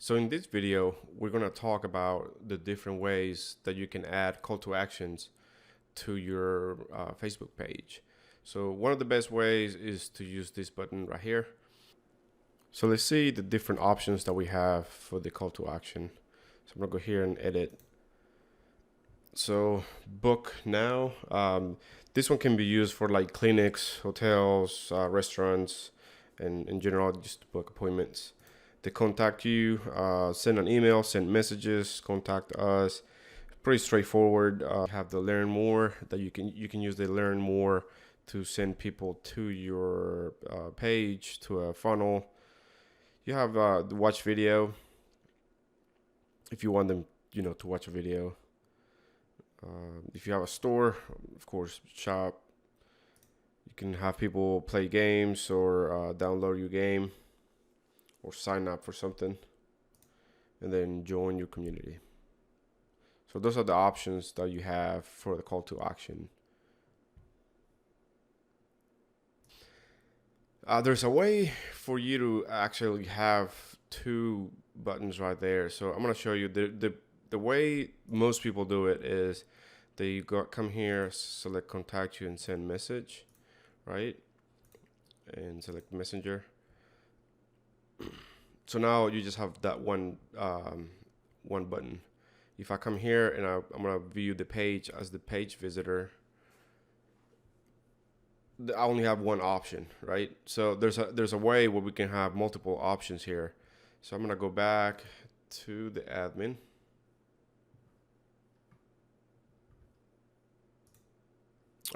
So in this video, we're going to talk about the different ways that you can add call to actions to your Facebook page. So one of the best ways is to use this button right here. So let's see the different options that we have for the call to action. So I'm gonna go here and edit. So book now. This one can be used for like clinics, hotels, restaurants, and in general just to book appointments. They contact you, send an email, send messages, contact us. Pretty straightforward. Have the learn more that you can use the learn more to send people to your page, to a funnel. You have the watch video if you want them, to watch a video. If you have a store, of course, shop. You can have people play games or download your game or sign up for something and then join your community. So those are the options that you have for the call to action. There's a way for you to actually have two buttons right there. So I'm going to show you the way most people do it is they come here, select contact you and send message, right? And select messenger. So now you just have that one button. If I come here and I'm going to view the page as the page visitor, I only have one option, right? So there's a way where we can have multiple options here. So I'm going to go back to the admin.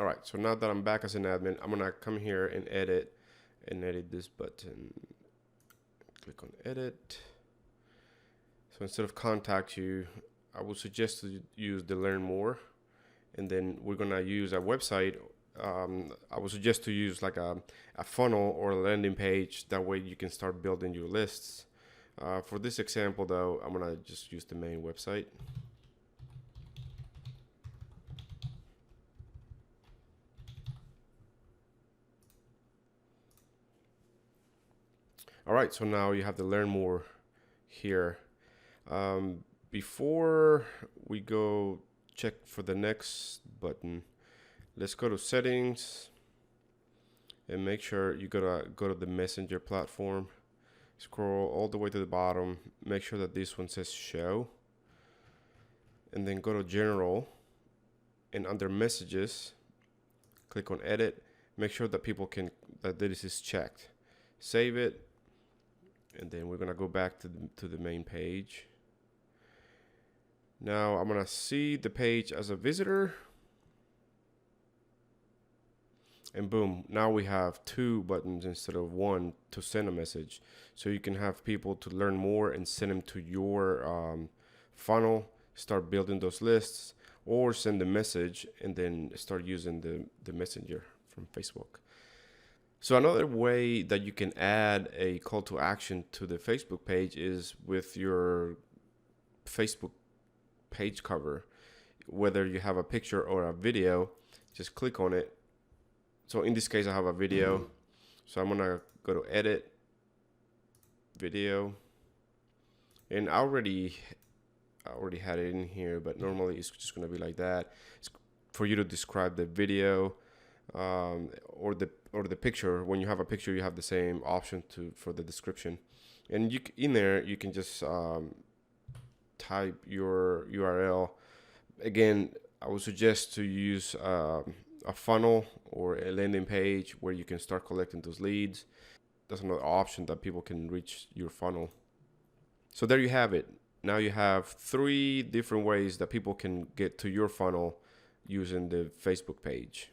All right, so now that I'm back as an admin, I'm going to come here and edit this button. Click on edit. So instead of contact you, I would suggest to use the learn more, and then we're going to use a website. I would suggest to use like a funnel or a landing page. That way you can start building your lists. For this example though, I'm going to just use the main website. All right, so now you have to learn more here. Before we go check for the next button, let's go to settings and make sure you go to the messenger platform. Scroll all the way to the bottom. Make sure that this one says show. And then go to general. And under messages, click on edit. Make sure that that this is checked. Save it. And then we're gonna go back to the main page. Now I'm gonna see the page as a visitor. And boom, now we have two buttons instead of one to send a message. So you can have people to learn more and send them to your funnel, start building those lists, or send a message and then start using the messenger from Facebook. So another way that you can add a call to action to the Facebook page is with your Facebook page cover. Whether you have a picture or a video, just click on it. So in this case, I have a video. So I'm gonna go to edit, video, and I already had it in here, but normally it's just gonna be like that. It's for you to describe the video or the picture. When you have a picture, you have the same option for the description, and in there you can just type your URL. Again, I would suggest to use a funnel or a landing page where you can start collecting those leads. That's another option that people can reach your funnel. So there you have it. Now you have 3 different ways that people can get to your funnel using the Facebook page.